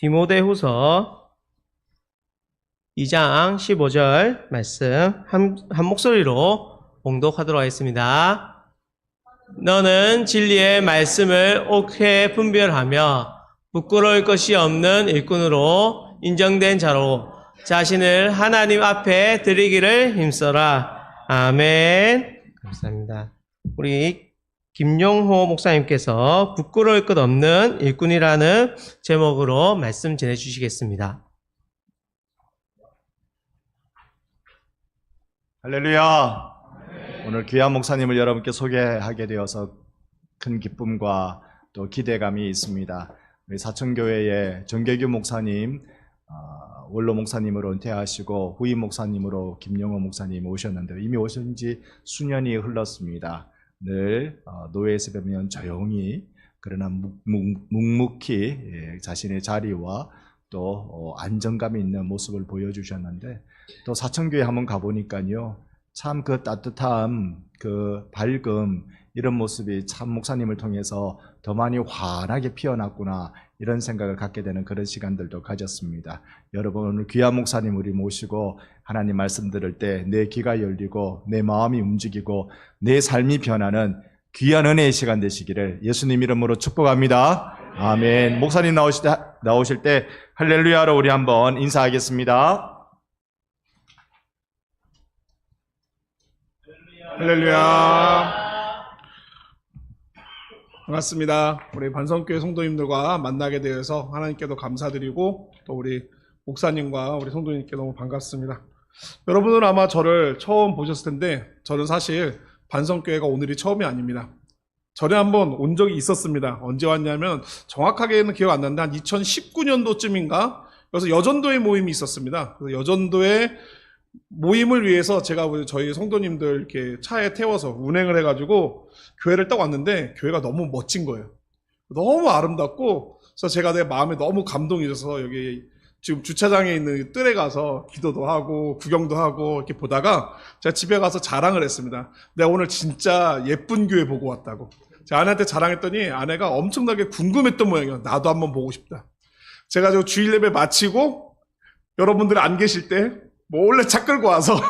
디모데후서 2장 15절 말씀 한 목소리로 봉독하도록 하겠습니다. 너는 진리의 말씀을 옳게 분별하며 부끄러울 것이 없는 일꾼으로 인정된 자로 자신을 하나님 앞에 드리기를 힘써라. 아멘. 감사합니다. 우리 김용호 목사님께서 부끄러울 것 없는 일꾼이라는 제목으로 말씀 전해주시겠습니다. 할렐루야. 오늘 귀한 목사님을 여러분께 소개하게 되어서 큰 기쁨과 또 기대감이 있습니다. 우리 사천교회의 정계규 목사님, 원로 목사님으로 은퇴하시고 후임 목사님으로 김용호 목사님 오셨는데 이미 오신 지 수년이 흘렀습니다. 늘 노예에서 뵈면 조용히 그러나 묵묵히 자신의 자리와 또 안정감이 있는 모습을 보여주셨는데 또 사천교회 한번 가보니까요, 참 그 따뜻함, 그 밝음, 이런 모습이 참 목사님을 통해서 더 많이 환하게 피어났구나, 이런 생각을 갖게 되는 그런 시간들도 가졌습니다. 여러분, 오늘 귀한 목사님 우리 모시고 하나님 말씀 들을 때 내 귀가 열리고 내 마음이 움직이고 내 삶이 변하는 귀한 은혜의 시간 되시기를 예수님 이름으로 축복합니다. 아멘. 목사님 나오실 때 할렐루야로 우리 한번 인사하겠습니다. 할렐루야. 반갑습니다. 우리 반성교회 성도님들과 만나게 되어서 하나님께도 감사드리고 또 우리 목사님과 우리 성도님께 너무 반갑습니다. 여러분은 아마 저를 처음 보셨을 텐데 저는 사실 반성교회가 오늘이 처음이 아닙니다. 전에 한번 온 적이 있었습니다. 언제 왔냐면 정확하게는 기억 안 나는데 한 2019년도쯤인가 그래서 여전도의 모임이 있었습니다. 그래서 여전도의 모임을 위해서 제가 저희 성도님들 이렇게 차에 태워서 운행을 해가지고 교회를 딱 왔는데 교회가 너무 멋진 거예요. 너무 아름답고 그래서 제가 내 마음에 너무 감동이 있어서 여기 지금 주차장에 있는 뜰에 가서 기도도 하고 구경도 하고 이렇게 보다가 제가 집에 가서 자랑을 했습니다. 내가 오늘 진짜 예쁜 교회 보고 왔다고. 제 아내한테 자랑했더니 아내가 엄청나게 궁금했던 모양이에요. 나도 한번 보고 싶다. 제가 저 주일 예배 마치고 여러분들 안 계실 때 몰래 차 끌고 와서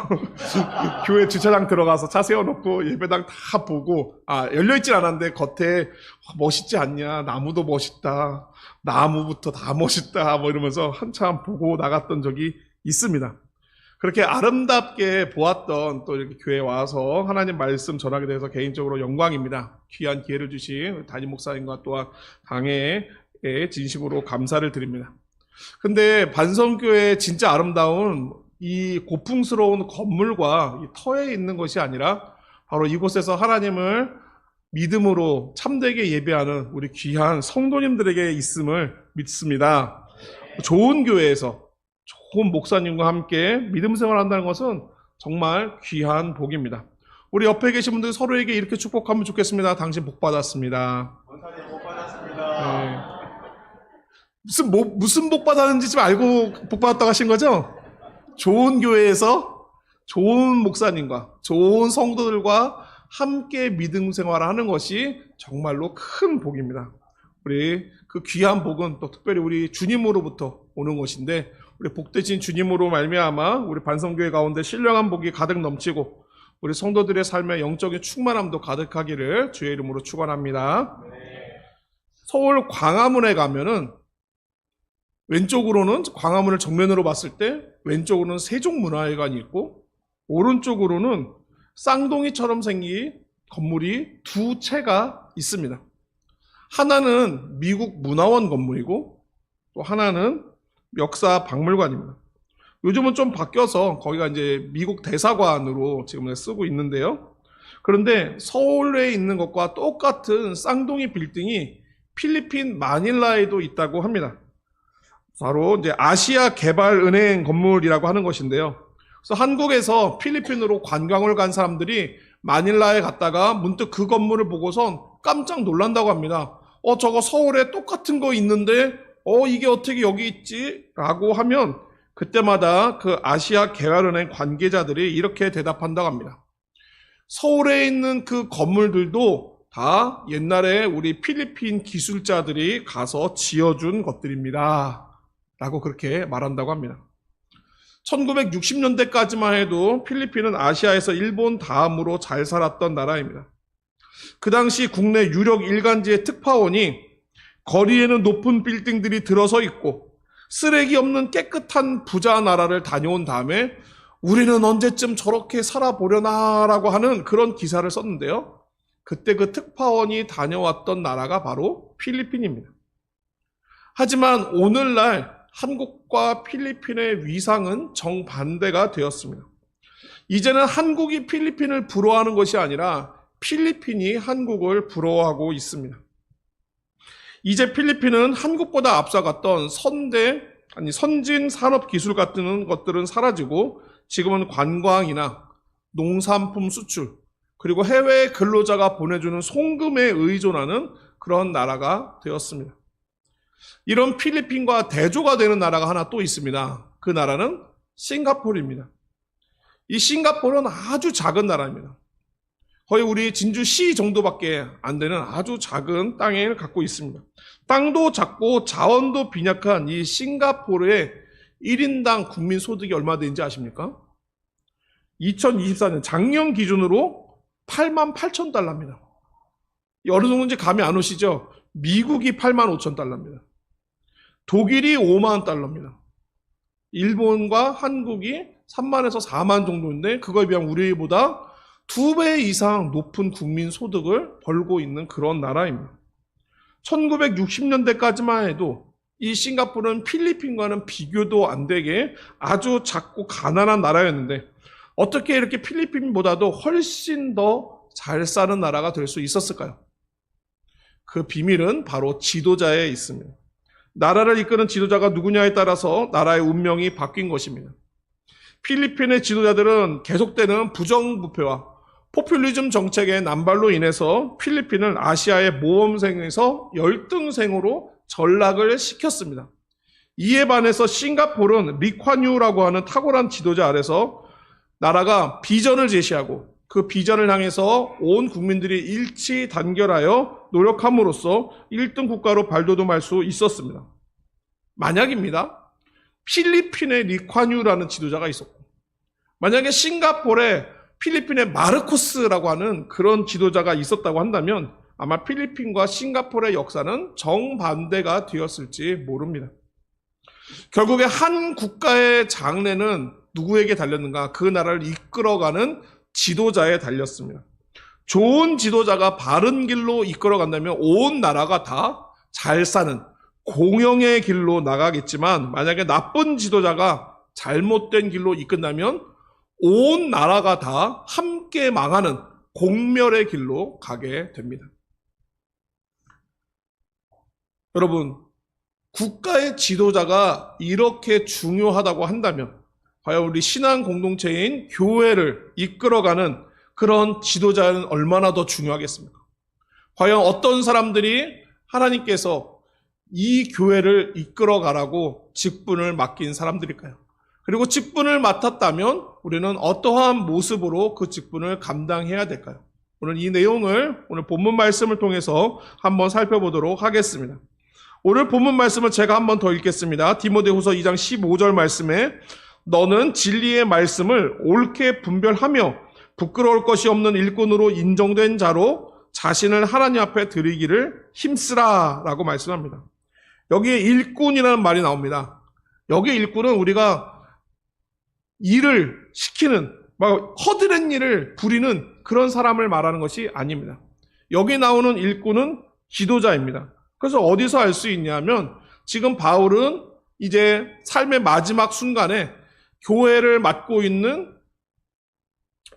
교회 주차장 들어가서 차 세워놓고 예배당 다 보고 열려있진 않았는데 겉에 멋있지 않냐, 나무도 멋있다, 나무부터 다 멋있다 뭐 이러면서 한참 보고 나갔던 적이 있습니다. 그렇게 아름답게 보았던 또 이렇게 교회에 와서 하나님 말씀 전하게 돼서 개인적으로 영광입니다. 귀한 기회를 주신 담임 목사님과 또한 당회에 진심으로 감사를 드립니다. 근데 반성교회의 진짜 아름다운 이 고풍스러운 건물과 이 터에 있는 것이 아니라 바로 이곳에서 하나님을 믿음으로 참되게 예배하는 우리 귀한 성도님들에게 있음을 믿습니다. 좋은 교회에서 좋은 목사님과 함께 믿음 생활을 한다는 것은 정말 귀한 복입니다. 우리 옆에 계신 분들 서로에게 이렇게 축복하면 좋겠습니다. 당신 복 받았습니다. 목사님 복 받았습니다. 네. 무슨 복 받았는지 좀 알고 복 받았다고 하신 거죠? 좋은 교회에서 좋은 목사님과 좋은 성도들과 함께 믿음 생활을 하는 것이 정말로 큰 복입니다. 우리 그 귀한 복은 또 특별히 우리 주님으로부터 오는 것인데 우리 복되신 주님으로 말미암아 우리 반성교회 가운데 신령한 복이 가득 넘치고 우리 성도들의 삶에 영적인 충만함도 가득하기를 주의 이름으로 축원합니다. 서울 광화문에 가면은 왼쪽으로는 광화문을 정면으로 봤을 때 왼쪽으로는 세종문화회관이 있고 오른쪽으로는 쌍둥이처럼 생긴 건물이 두 채가 있습니다. 하나는 미국 문화원 건물이고 또 하나는 역사 박물관입니다. 요즘은 좀 바뀌어서 거기가 이제 미국 대사관으로 지금 쓰고 있는데요. 그런데 서울에 있는 것과 똑같은 쌍둥이 빌딩이 필리핀 마닐라에도 있다고 합니다. 바로 이제 아시아 개발은행 건물이라고 하는 것인데요. 그래서 한국에서 필리핀으로 관광을 간 사람들이 마닐라에 갔다가 문득 그 건물을 보고선 깜짝 놀란다고 합니다. 저거 서울에 똑같은 거 있는데 이게 어떻게 여기 있지? 라고 하면 그때마다 그 아시아 개발은행 관계자들이 이렇게 대답한다고 합니다. 서울에 있는 그 건물들도 다 옛날에 우리 필리핀 기술자들이 가서 지어준 것들입니다. 라고 그렇게 말한다고 합니다. 1960년대까지만 해도 필리핀은 아시아에서 일본 다음으로 잘 살았던 나라입니다. 그 당시 국내 유력 일간지의 특파원이 거리에는 높은 빌딩들이 들어서 있고 쓰레기 없는 깨끗한 부자 나라를 다녀온 다음에 우리는 언제쯤 저렇게 살아보려나라고 하는 그런 기사를 썼는데요. 그때 그 특파원이 다녀왔던 나라가 바로 필리핀입니다. 하지만 오늘날 한국과 필리핀의 위상은 정반대가 되었습니다. 이제는 한국이 필리핀을 부러워하는 것이 아니라 필리핀이 한국을 부러워하고 있습니다. 이제 필리핀은 한국보다 앞서갔던 선진 산업 기술 같은 것들은 사라지고 지금은 관광이나 농산품 수출, 그리고 해외 근로자가 보내주는 송금에 의존하는 그런 나라가 되었습니다. 이런 필리핀과 대조가 되는 나라가 하나 또 있습니다. 그 나라는 싱가포르입니다. 이 싱가포르는 아주 작은 나라입니다. 거의 우리 진주시 정도밖에 안 되는 아주 작은 땅을 갖고 있습니다. 땅도 작고 자원도 빈약한 이 싱가포르의 1인당 국민 소득이 얼마 되는지 아십니까? 2024년 작년 기준으로 88,000달러입니다. 어느 정도인지 감이 안 오시죠? 미국이 85,000달러입니다. 독일이 5만 달러입니다. 일본과 한국이 3만에서 4만 정도인데 그거에 비하면 우리보다 2배 이상 높은 국민 소득을 벌고 있는 그런 나라입니다. 1960년대까지만 해도 이 싱가포르는 필리핀과는 비교도 안 되게 아주 작고 가난한 나라였는데 어떻게 이렇게 필리핀보다도 훨씬 더 잘 사는 나라가 될 수 있었을까요? 그 비밀은 바로 지도자에 있습니다. 나라를 이끄는 지도자가 누구냐에 따라서 나라의 운명이 바뀐 것입니다. 필리핀의 지도자들은 계속되는 부정부패와 포퓰리즘 정책의 남발로 인해서 필리핀을 아시아의 모범생에서 열등생으로 전락을 시켰습니다. 이에 반해서 싱가포르는 리콴유라고 하는 탁월한 지도자 아래서 나라가 비전을 제시하고 그 비전을 향해서 온 국민들이 일치 단결하여 노력함으로써 1등 국가로 발돋움할 수 있었습니다. 만약입니다. 필리핀의 리콴유라는 지도자가 있었고 만약에 싱가포르에 필리핀의 마르코스라고 하는 그런 지도자가 있었다고 한다면 아마 필리핀과 싱가포르의 역사는 정반대가 되었을지 모릅니다. 결국에 한 국가의 장래는 누구에게 달렸는가? 그 나라를 이끌어가는 지도자에 달렸습니다. 좋은 지도자가 바른 길로 이끌어간다면 온 나라가 다 잘 사는 공영의 길로 나가겠지만 만약에 나쁜 지도자가 잘못된 길로 이끈다면 온 나라가 다 함께 망하는 공멸의 길로 가게 됩니다. 여러분, 국가의 지도자가 이렇게 중요하다고 한다면 과연 우리 신앙 공동체인 교회를 이끌어가는 그런 지도자는 얼마나 더 중요하겠습니까? 과연 어떤 사람들이 하나님께서 이 교회를 이끌어가라고 직분을 맡긴 사람들일까요? 그리고 직분을 맡았다면 우리는 어떠한 모습으로 그 직분을 감당해야 될까요? 오늘 이 내용을 오늘 본문 말씀을 통해서 한번 살펴보도록 하겠습니다. 오늘 본문 말씀을 제가 한번 더 읽겠습니다. 디모데후서 2장 15절 말씀에 너는 진리의 말씀을 옳게 분별하며 부끄러울 것이 없는 일꾼으로 인정된 자로 자신을 하나님 앞에 드리기를 힘쓰라 라고 말씀합니다. 여기에 일꾼이라는 말이 나옵니다. 여기에 일꾼은 우리가 일을 시키는 허드렛 일을 부리는 그런 사람을 말하는 것이 아닙니다. 여기 나오는 일꾼은 지도자입니다. 그래서 어디서 알 수 있냐면 지금 바울은 이제 삶의 마지막 순간에 교회를 맡고 있는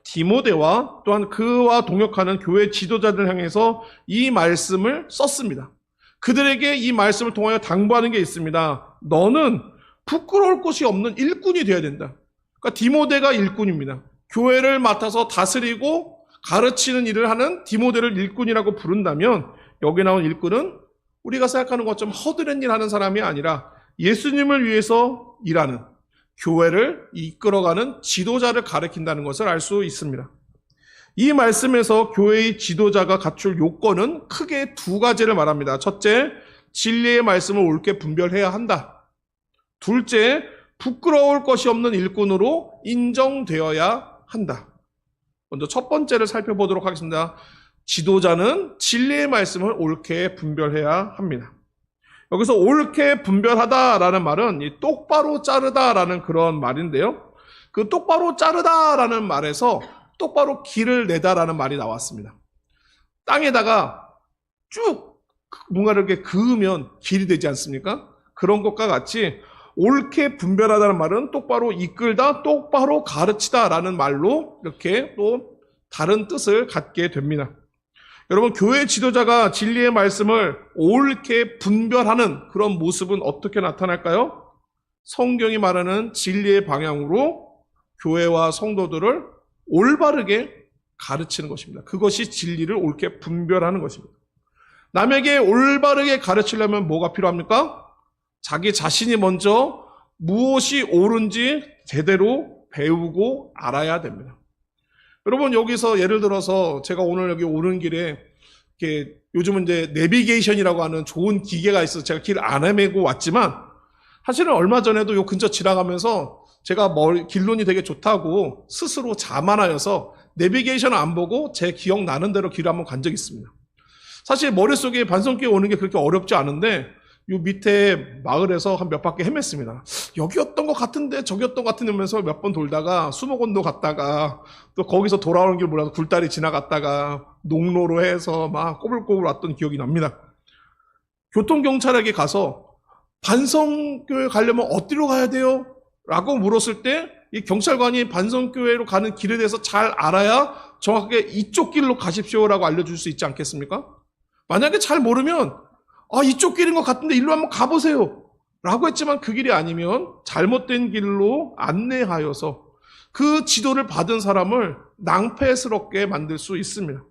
디모데와 또한 그와 동역하는 교회 지도자들 향해서 이 말씀을 썼습니다. 그들에게 이 말씀을 통하여 당부하는 게 있습니다. 너는 부끄러울 것이 없는 일꾼이 되어야 된다. 그러니까 디모데가 일꾼입니다. 교회를 맡아서 다스리고 가르치는 일을 하는 디모데를 일꾼이라고 부른다면 여기 나온 일꾼은 우리가 생각하는 것처럼 허드렛 일 하는 사람이 아니라 예수님을 위해서 일하는 교회를 이끌어가는 지도자를 가리킨다는 것을 알 수 있습니다. 이 말씀에서 교회의 지도자가 갖출 요건은 크게 두 가지를 말합니다. 첫째, 진리의 말씀을 옳게 분별해야 한다. 둘째, 부끄러울 것이 없는 일꾼으로 인정되어야 한다. 먼저 첫 번째를 살펴보도록 하겠습니다. 지도자는 진리의 말씀을 옳게 분별해야 합니다. 여기서 옳게 분별하다라는 말은 이 똑바로 자르다라는 그런 말인데요. 그 똑바로 자르다라는 말에서 똑바로 길을 내다라는 말이 나왔습니다. 땅에다가 쭉 뭔가를 이렇게 그으면 길이 되지 않습니까? 그런 것과 같이 옳게 분별하다는 말은 똑바로 이끌다, 똑바로 가르치다라는 말로 이렇게 또 다른 뜻을 갖게 됩니다. 여러분, 교회 지도자가 진리의 말씀을 옳게 분별하는 그런 모습은 어떻게 나타날까요? 성경이 말하는 진리의 방향으로 교회와 성도들을 올바르게 가르치는 것입니다. 그것이 진리를 옳게 분별하는 것입니다. 남에게 올바르게 가르치려면 뭐가 필요합니까? 자기 자신이 먼저 무엇이 옳은지 제대로 배우고 알아야 됩니다. 여러분, 여기서 예를 들어서 제가 오늘 여기 오는 길에 이렇게 요즘은 이제 내비게이션이라고 하는 좋은 기계가 있어서 제가 길 안 헤매고 왔지만 사실은 얼마 전에도 요 근처 지나가면서 제가 길론이 되게 좋다고 스스로 자만하여서 내비게이션을 안 보고 제 기억나는 대로 길을 한번 간 적이 있습니다. 사실 머릿속에 반성교회 오는 게 그렇게 어렵지 않은데 요 밑에 마을에서 한 몇 바퀴 헤맸습니다. 여기였던 것 같은데 저기였던 것 같은데 하면서 몇 번 돌다가 수목원도 갔다가 또 거기서 돌아오는 길 몰라서 굴다리 지나갔다가 농로로 해서 막 꼬불꼬불 왔던 기억이 납니다. 교통경찰에게 가서 반성교회 가려면 어디로 가야 돼요? 라고 물었을 때 이 경찰관이 반성교회로 가는 길에 대해서 잘 알아야 정확하게 이쪽 길로 가십시오라고 알려줄 수 있지 않겠습니까? 만약에 잘 모르면 이쪽 길인 것 같은데 일로 한번 가보세요 라고 했지만 그 길이 아니면 잘못된 길로 안내하여서 그 지도를 받은 사람을 낭패스럽게 만들 수 있습니다.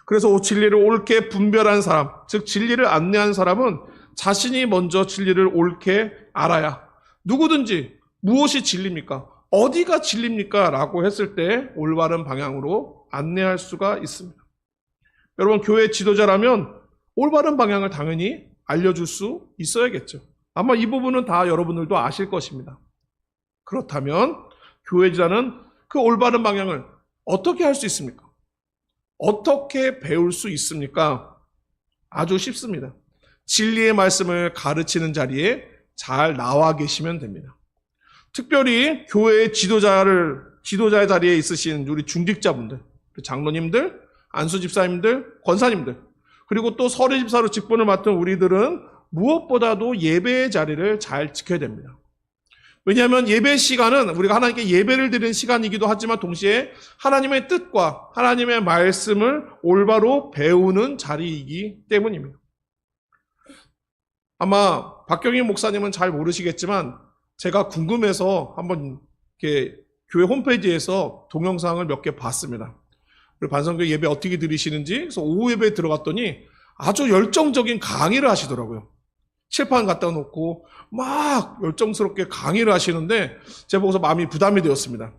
그래서 진리를 옳게 분별한 사람, 즉 진리를 안내한 사람은 자신이 먼저 진리를 옳게 알아야 누구든지 무엇이 진리입니까? 어디가 진리입니까? 라고 했을 때 올바른 방향으로 안내할 수가 있습니다. 여러분, 교회 지도자라면 올바른 방향을 당연히 알려줄 수 있어야겠죠. 아마 이 부분은 다 여러분들도 아실 것입니다. 그렇다면 교회 지도자는 그 올바른 방향을 어떻게 할 수 있습니까? 어떻게 배울 수 있습니까? 아주 쉽습니다. 진리의 말씀을 가르치는 자리에 잘 나와 계시면 됩니다. 특별히 교회의 지도자의 자리에 있으신 우리 중직자분들, 장로님들, 안수집사님들, 권사님들, 그리고 또 서례집사로 직분을 맡은 우리들은 무엇보다도 예배의 자리를 잘 지켜야 됩니다. 왜냐하면 예배 시간은 우리가 하나님께 예배를 드리는 시간이기도 하지만 동시에 하나님의 뜻과 하나님의 말씀을 올바로 배우는 자리이기 때문입니다. 아마 박경희 목사님은 잘 모르시겠지만 제가 궁금해서 한번 이렇게 교회 홈페이지에서 동영상을 몇 개 봤습니다. 반성교회 예배 어떻게 드리시는지, 그래서 오후 예배에 들어갔더니 아주 열정적인 강의를 하시더라고요. 칠판 갖다 놓고 막 열정스럽게 강의를 하시는데 제가 보고서 마음이 부담이 되었습니다.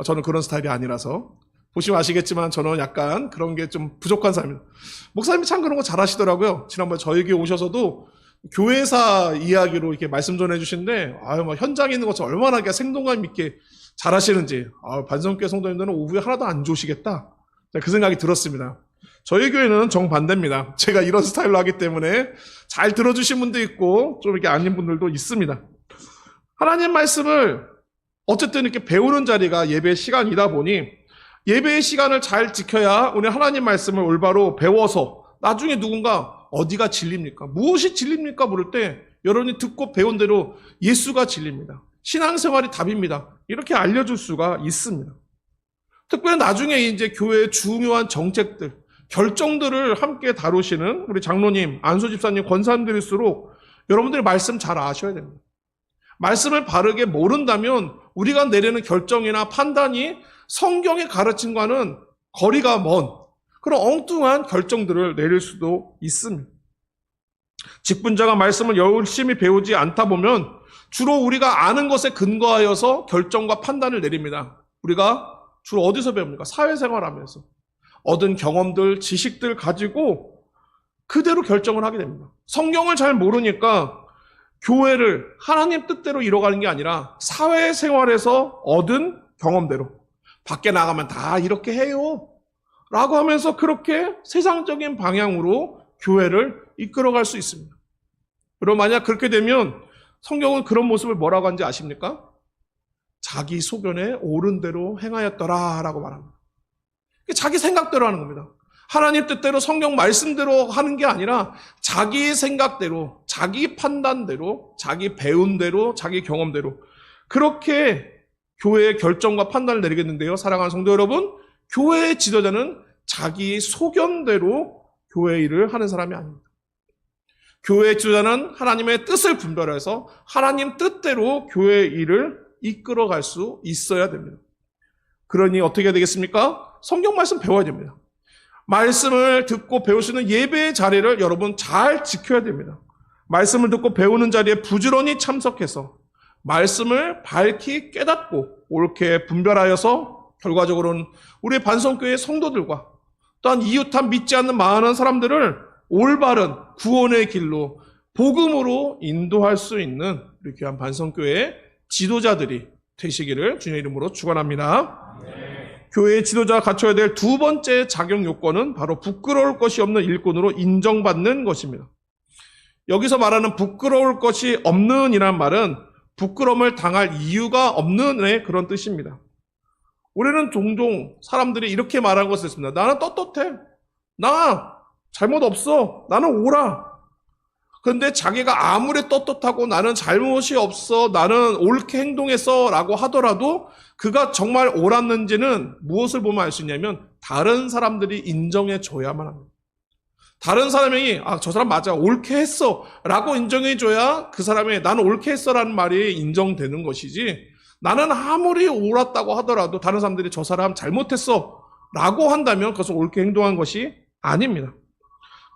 저는 그런 스타일이 아니라서. 보시면 아시겠지만 저는 약간 그런 게 좀 부족한 사람입니다. 목사님이 참 그런 거 잘 하시더라고요. 지난번에 저에게 오셔서도 교회사 이야기로 이렇게 말씀 전해주시는데, 현장에 있는 것처럼 얼마나 생동감 있게 잘 하시는지, 반성교회 성도님들은 오후에 하나도 안 좋으시겠다. 그 생각이 들었습니다. 저희 교회는 정반대입니다. 제가 이런 스타일로 하기 때문에 잘 들어주신 분도 있고, 좀 이렇게 아닌 분들도 있습니다. 하나님 말씀을 어쨌든 이렇게 배우는 자리가 예배 시간이다 보니, 예배의 시간을 잘 지켜야 우리 하나님 말씀을 올바로 배워서 나중에 누군가 어디가 진리입니까? 무엇이 진리입니까? 물을 때 여러분이 듣고 배운 대로 예수가 진리입니다. 신앙생활이 답입니다. 이렇게 알려줄 수가 있습니다. 특별히 나중에 이제 교회의 중요한 정책들, 결정들을 함께 다루시는 우리 장로님, 안수집사님, 권사님들일수록 여러분들이 말씀 잘 아셔야 됩니다. 말씀을 바르게 모른다면 우리가 내리는 결정이나 판단이 성경의 가르침과는 거리가 먼 그런 엉뚱한 결정들을 내릴 수도 있습니다. 직분자가 말씀을 열심히 배우지 않다 보면 주로 우리가 아는 것에 근거하여서 결정과 판단을 내립니다. 우리가 주로 어디서 배웁니까? 사회생활하면서 얻은 경험들, 지식들 가지고 그대로 결정을 하게 됩니다. 성경을 잘 모르니까 교회를 하나님 뜻대로 이뤄가는 게 아니라 사회생활에서 얻은 경험대로 밖에 나가면 다 이렇게 해요 라고 하면서 그렇게 세상적인 방향으로 교회를 이끌어갈 수 있습니다. 그럼 만약 그렇게 되면 성경은 그런 모습을 뭐라고 하는지 아십니까? 자기 소견에 옳은 대로 행하였더라 라고 말합니다. 자기 생각대로 하는 겁니다. 하나님 뜻대로 성경 말씀대로 하는 게 아니라 자기 생각대로, 자기 판단대로, 자기 배운 대로, 자기 경험대로 그렇게 교회의 결정과 판단을 내리겠는데요. 사랑하는 성도 여러분, 교회의 지도자는 자기 소견대로 교회 일을 하는 사람이 아닙니다. 교회의 지도자는 하나님의 뜻을 분별해서 하나님 뜻대로 교회 일을 이끌어갈 수 있어야 됩니다. 그러니 어떻게 해야 되겠습니까? 성경 말씀 배워야 됩니다. 말씀을 듣고 배울 수 있는 예배의 자리를 여러분 잘 지켜야 됩니다. 말씀을 듣고 배우는 자리에 부지런히 참석해서 말씀을 밝히 깨닫고 옳게 분별하여서 결과적으로는 우리 반성교회 성도들과 또한 이웃한 믿지 않는 많은 사람들을 올바른 구원의 길로 복음으로 인도할 수 있는 우리 귀한 반성교회의 지도자들이 되시기를 주님의 이름으로 축원합니다. 교회의 지도자가 갖춰야 될 두 번째 자격 요건은 바로 부끄러울 것이 없는 일꾼으로 인정받는 것입니다. 여기서 말하는 부끄러울 것이 없는 이란 말은 부끄러움을 당할 이유가 없는의 그런 뜻입니다. 우리는 종종 사람들이 이렇게 말하는 것을 했습니다. 나는 떳떳해. 나 잘못 없어. 나는 옳아. 그런데 자기가 아무리 떳떳하고 나는 잘못이 없어. 나는 옳게 행동했어. 라고 하더라도 그가 정말 옳았는지는 무엇을 보면 알 수 있냐면 다른 사람들이 인정해 줘야만 합니다. 다른 사람이 저 사람 맞아. 옳게 했어. 라고 인정해 줘야 그 사람의 나는 옳게 했어 라는 말이 인정되는 것이지 나는 아무리 옳았다고 하더라도 다른 사람들이 저 사람 잘못했어 라고 한다면 그것은 옳게 행동한 것이 아닙니다.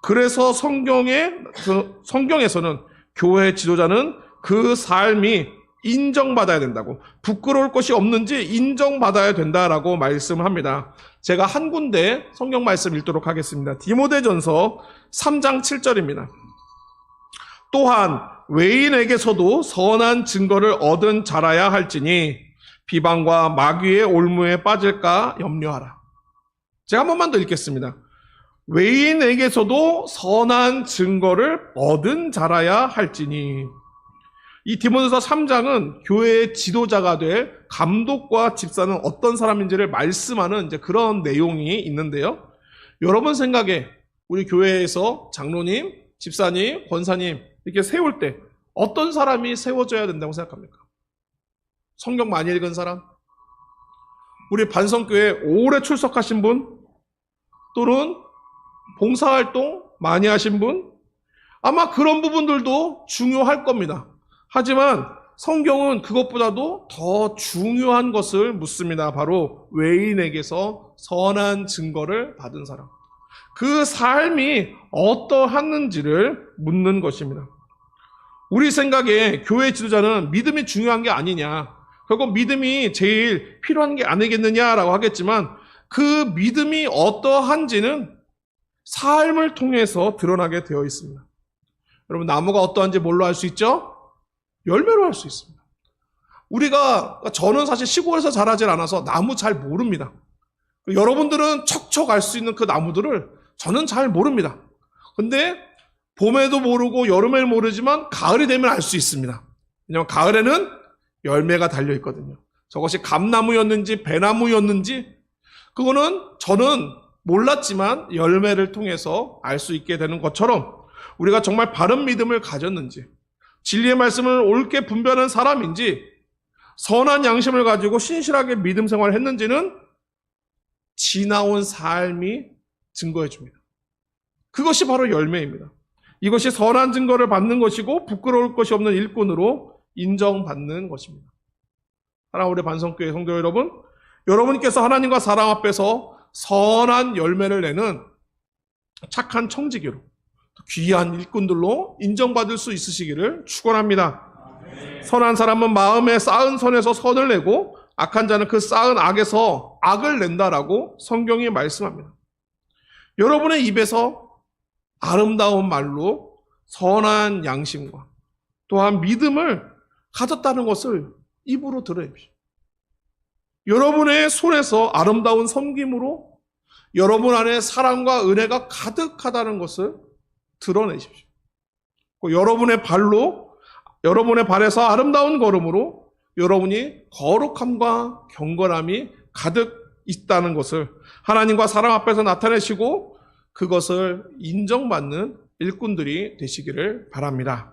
그래서 성경에서는 교회 지도자는 그 삶이 인정받아야 된다고, 부끄러울 것이 없는지 인정받아야 된다라고 말씀합니다. 제가 한 군데 성경 말씀 읽도록 하겠습니다. 디모데전서 3장 7절입니다. 또한 외인에게서도 선한 증거를 얻은 자라야 할지니 비방과 마귀의 올무에 빠질까 염려하라. 제가 한 번만 더 읽겠습니다. 외인에게서도 선한 증거를 얻은 자라야 할지니. 이 디모데서 3장은 교회의 지도자가 될 감독과 집사는 어떤 사람인지를 말씀하는 이제 그런 내용이 있는데요. 여러분 생각에 우리 교회에서 장로님, 집사님, 권사님 이렇게 세울 때 어떤 사람이 세워져야 된다고 생각합니까? 성경 많이 읽은 사람? 우리 반성교회 오래 출석하신 분? 또는 봉사활동 많이 하신 분? 아마 그런 부분들도 중요할 겁니다. 하지만 성경은 그것보다도 더 중요한 것을 묻습니다. 바로 외인에게서 선한 증거를 받은 사람. 그 삶이 어떠했는지를 묻는 것입니다. 우리 생각에 교회 지도자는 믿음이 중요한 게 아니냐. 결국 믿음이 제일 필요한 게 아니겠느냐라고 하겠지만 그 믿음이 어떠한지는 삶을 통해서 드러나게 되어 있습니다. 여러분 나무가 어떠한지 뭘로 알 수 있죠? 열매로 알 수 있습니다. 저는 사실 시골에서 자라질 않아서 나무 잘 모릅니다. 여러분들은 척척 알 수 있는 그 나무들을 저는 잘 모릅니다. 근데 봄에도 모르고 여름에 모르지만 가을이 되면 알 수 있습니다. 왜냐하면 가을에는 열매가 달려 있거든요. 저것이 감나무였는지 배나무였는지 그거는 저는 몰랐지만 열매를 통해서 알 수 있게 되는 것처럼 우리가 정말 바른 믿음을 가졌는지 진리의 말씀을 옳게 분별하는 사람인지 선한 양심을 가지고 신실하게 믿음 생활을 했는지는 지나온 삶이 증거해 줍니다. 그것이 바로 열매입니다. 이것이 선한 증거를 받는 것이고 부끄러울 것이 없는 일꾼으로 인정받는 것입니다. 사랑하는 우리 반성교회 성도 여러분, 여러분께서 하나님과 사람 앞에서 선한 열매를 내는 착한 청지기로 귀한 일꾼들로 인정받을 수 있으시기를 축원합니다. 선한 사람은 마음에 쌓은 선에서 선을 내고 악한 자는 그 쌓은 악에서 악을 낸다라고 성경이 말씀합니다. 여러분의 입에서 아름다운 말로 선한 양심과 또한 믿음을 가졌다는 것을 입으로 드러내십시오. 여러분의 손에서 아름다운 섬김으로 여러분 안에 사랑과 은혜가 가득하다는 것을 드러내십시오. 여러분의 발에서 아름다운 걸음으로 여러분이 거룩함과 경건함이 가득 있다는 것을 하나님과 사람 앞에서 나타내시고 그것을 인정받는 일꾼들이 되시기를 바랍니다.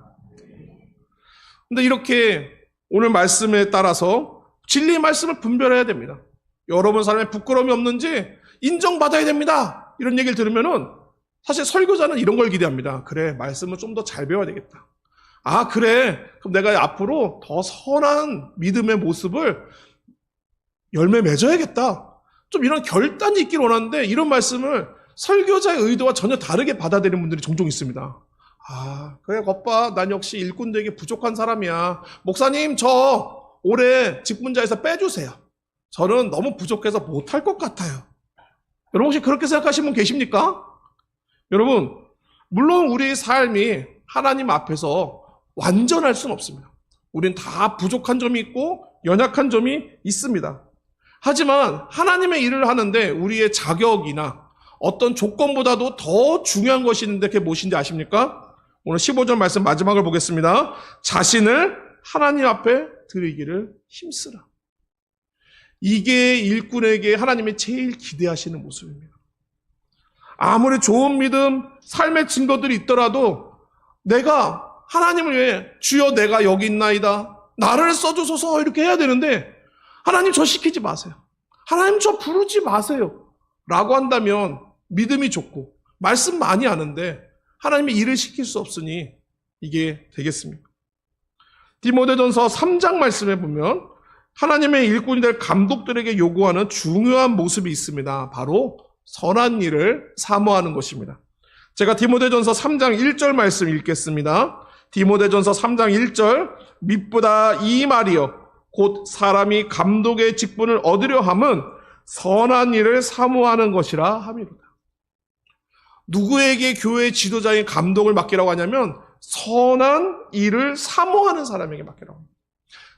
근데 이렇게 오늘 말씀에 따라서 진리의 말씀을 분별해야 됩니다. 여러분 삶에 부끄러움이 없는지 인정받아야 됩니다. 이런 얘기를 들으면은 사실 설교자는 이런 걸 기대합니다. 그래, 말씀을 좀 더 잘 배워야 되겠다. 아, 그래. 그럼 내가 앞으로 더 선한 믿음의 모습을 열매 맺어야겠다. 좀 이런 결단이 있길 원하는데 이런 말씀을 설교자의 의도와 전혀 다르게 받아들이는 분들이 종종 있습니다. 아, 그래, 겉봐. 난 역시 일꾼 되기 부족한 사람이야. 목사님, 저 올해 직분자에서 빼주세요. 저는 너무 부족해서 못할 것 같아요. 여러분 혹시 그렇게 생각하시는 분 계십니까? 여러분, 물론 우리 삶이 하나님 앞에서 완전할 수는 없습니다. 우린 다 부족한 점이 있고 연약한 점이 있습니다. 하지만 하나님의 일을 하는데 우리의 자격이나 어떤 조건보다도 더 중요한 것이 있는데 그게 무엇인지 아십니까? 오늘 15절 말씀 마지막을 보겠습니다. 자신을 하나님 앞에 드리기를 힘쓰라. 이게 일꾼에게 하나님이 제일 기대하시는 모습입니다. 아무리 좋은 믿음, 삶의 증거들이 있더라도 내가 하나님을 위해 주여 내가 여기 있나이다. 나를 써주소서 이렇게 해야 되는데 하나님 저 시키지 마세요. 하나님 저 부르지 마세요. 라고 한다면 믿음이 좋고 말씀 많이 하는데 하나님이 일을 시킬 수 없으니 이게 되겠습니까? 디모데전서 3장 말씀에 보면 하나님의 일꾼이 될 감독들에게 요구하는 중요한 모습이 있습니다. 바로 선한 일을 사모하는 것입니다. 제가 디모데전서 3장 1절 말씀 읽겠습니다. 디모데전서 3장 1절 밑보다 이 말이여 곧 사람이 감독의 직분을 얻으려 함은 선한 일을 사모하는 것이라 함이로다. 누구에게 교회 지도자인 감독을 맡기라고 하냐면 선한 일을 사모하는 사람에게 맡기라고 합니다.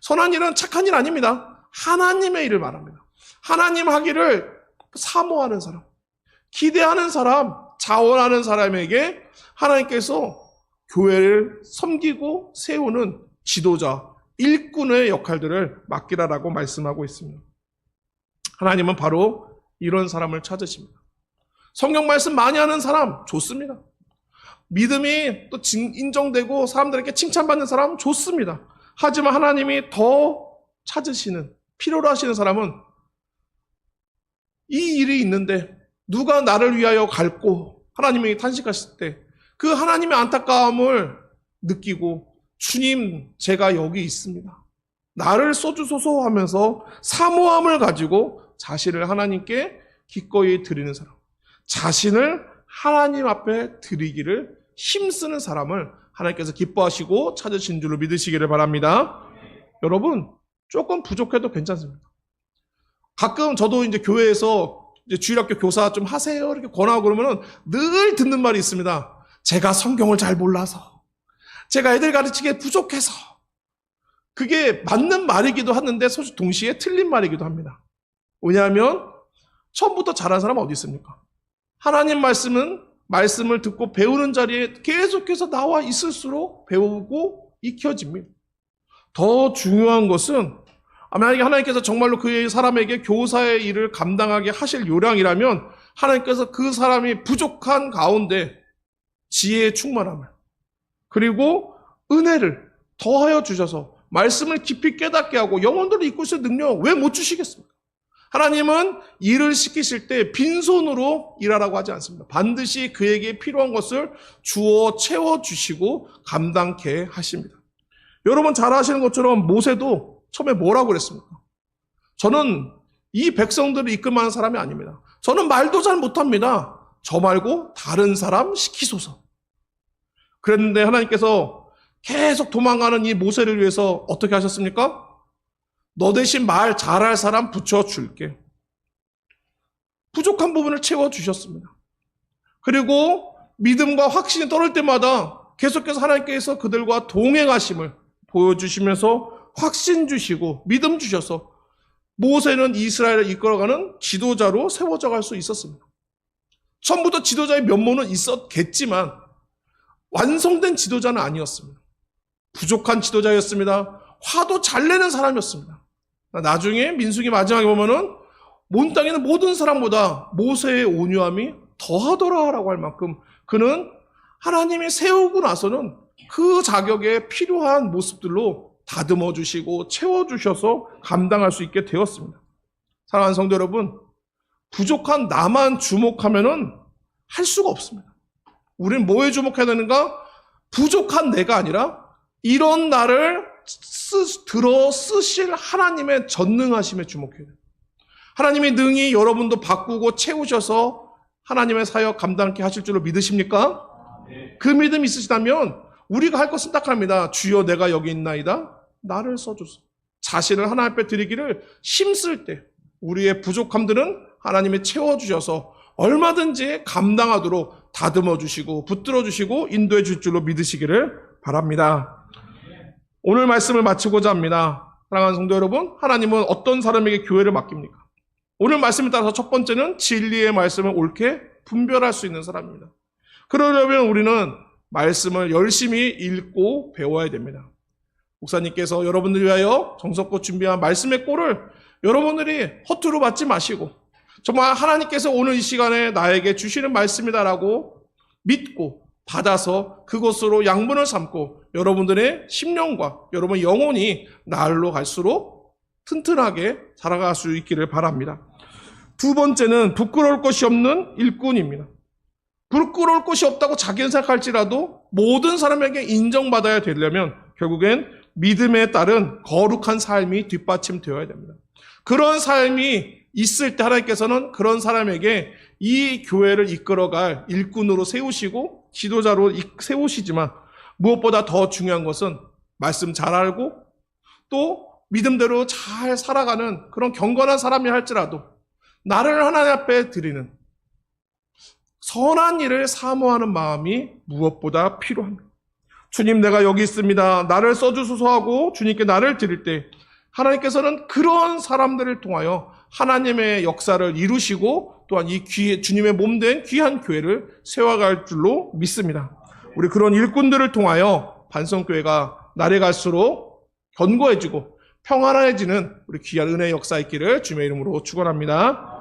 선한 일은 착한 일 아닙니다. 하나님의 일을 말합니다. 하나님 하기를 사모하는 사람, 기대하는 사람, 자원하는 사람에게 하나님께서 교회를 섬기고 세우는 지도자, 일꾼의 역할들을 맡기라라고 말씀하고 있습니다. 하나님은 바로 이런 사람을 찾으십니다. 성경 말씀 많이 하는 사람 좋습니다. 믿음이 또 인정되고 사람들에게 칭찬받는 사람 좋습니다. 하지만 하나님이 더 찾으시는, 필요로 하시는 사람은 이 일이 있는데 누가 나를 위하여 갈고 하나님이 탄식하실 때 그 하나님의 안타까움을 느끼고 주님 제가 여기 있습니다. 나를 써주소서 하면서 사모함을 가지고 자신을 하나님께 기꺼이 드리는 사람, 자신을 하나님 앞에 드리기를 힘쓰는 사람을 하나님께서 기뻐하시고 찾으신 줄로 믿으시기를 바랍니다. 여러분, 조금 부족해도 괜찮습니다. 가끔 저도 이제 교회에서 이제 주일학교 교사 좀 하세요 이렇게 권하고 그러면은 늘 듣는 말이 있습니다. 제가 성경을 잘 몰라서, 제가 애들 가르치기에 부족해서. 그게 맞는 말이기도 하는데 동시에 틀린 말이기도 합니다. 왜냐하면 처음부터 잘한 사람은 어디 있습니까? 하나님 말씀을 듣고 배우는 자리에 계속해서 나와 있을수록 배우고 익혀집니다. 더 중요한 것은 만약에 하나님께서 정말로 그 사람에게 교사의 일을 감당하게 하실 요량이라면 하나님께서 그 사람이 부족한 가운데 지혜의 충만함을 그리고 은혜를 더하여 주셔서 말씀을 깊이 깨닫게 하고 영혼들을 이끄실 능력 왜 못 주시겠습니까? 하나님은 일을 시키실 때 빈손으로 일하라고 하지 않습니다. 반드시 그에게 필요한 것을 주어 채워주시고 감당케 하십니다. 여러분 잘 아시는 것처럼 모세도 처음에 뭐라고 그랬습니까? 저는 이 백성들을 이끌만한 사람이 아닙니다. 저는 말도 잘 못합니다. 저 말고 다른 사람 시키소서. 그랬는데 하나님께서 계속 도망가는 이 모세를 위해서 어떻게 하셨습니까? 너 대신 말 잘할 사람 붙여줄게. 부족한 부분을 채워주셨습니다. 그리고 믿음과 확신이 떨어질 때마다 계속해서 하나님께서 그들과 동행하심을 보여주시면서 확신 주시고 믿음 주셔서 모세는 이스라엘을 이끌어가는 지도자로 세워져 갈 수 있었습니다. 처음부터 지도자의 면모는 있었겠지만 완성된 지도자는 아니었습니다. 부족한 지도자였습니다. 화도 잘 내는 사람이었습니다. 나중에 민수기 마지막에 보면은 온 땅에 있는 모든 사람보다 모세의 온유함이 더하더라라고 할 만큼 그는 하나님이 세우고 나서는 그 자격에 필요한 모습들로 다듬어 주시고 채워 주셔서 감당할 수 있게 되었습니다. 사랑하는 성도 여러분, 부족한 나만 주목하면은 할 수가 없습니다. 우리는 뭐에 주목해야 되는가? 부족한 내가 아니라 이런 나를 들어 쓰실 하나님의 전능하심에 주목해야 돼요. 하나님이 능히 여러분도 바꾸고 채우셔서 하나님의 사역 감당케 하실 줄로 믿으십니까? 그 믿음이 있으시다면 우리가 할 것은 딱 합니다. 주여 내가 여기 있나이다. 나를 써주소. 자신을 하나님 앞에 드리기를 힘쓸 때 우리의 부족함들은 하나님이 채워주셔서 얼마든지 감당하도록 다듬어 주시고 붙들어 주시고 인도해 줄 줄로 믿으시기를 바랍니다. 오늘 말씀을 마치고자 합니다. 사랑하는 성도 여러분, 하나님은 어떤 사람에게 교회를 맡깁니까? 오늘 말씀에 따라서 첫 번째는 진리의 말씀을 옳게 분별할 수 있는 사람입니다. 그러려면 우리는 말씀을 열심히 읽고 배워야 됩니다. 목사님께서 여러분들 위하여 정성껏 준비한 말씀의 꼴을 여러분들이 허투루 받지 마시고 정말 하나님께서 오늘 이 시간에 나에게 주시는 말씀이다라고 믿고 받아서 그것으로 양분을 삼고 여러분들의 심령과 여러분의 영혼이 날로 갈수록 튼튼하게 살아갈 수 있기를 바랍니다. 두 번째는 부끄러울 것이 없는 일꾼입니다. 부끄러울 것이 없다고 자기는 생각할지라도 모든 사람에게 인정받아야 되려면 결국엔 믿음에 따른 거룩한 삶이 뒷받침되어야 됩니다. 그런 삶이 있을 때 하나님께서는 그런 사람에게 이 교회를 이끌어갈 일꾼으로 세우시고 지도자로 세우시지만 무엇보다 더 중요한 것은 말씀 잘 알고 또 믿음대로 잘 살아가는 그런 경건한 사람이 할지라도 나를 하나님 앞에 드리는 선한 일을 사모하는 마음이 무엇보다 필요합니다. 주님 내가 여기 있습니다. 나를 써주소서 하고 주님께 나를 드릴 때 하나님께서는 그런 사람들을 통하여 하나님의 역사를 이루시고 또한 이 주님의 몸된 귀한 교회를 세워갈 줄로 믿습니다. 우리 그런 일꾼들을 통하여 반성교회가 날이 갈수록 견고해지고 평안해지는 우리 귀한 은혜의 역사 있기를 주님의 이름으로 축원합니다.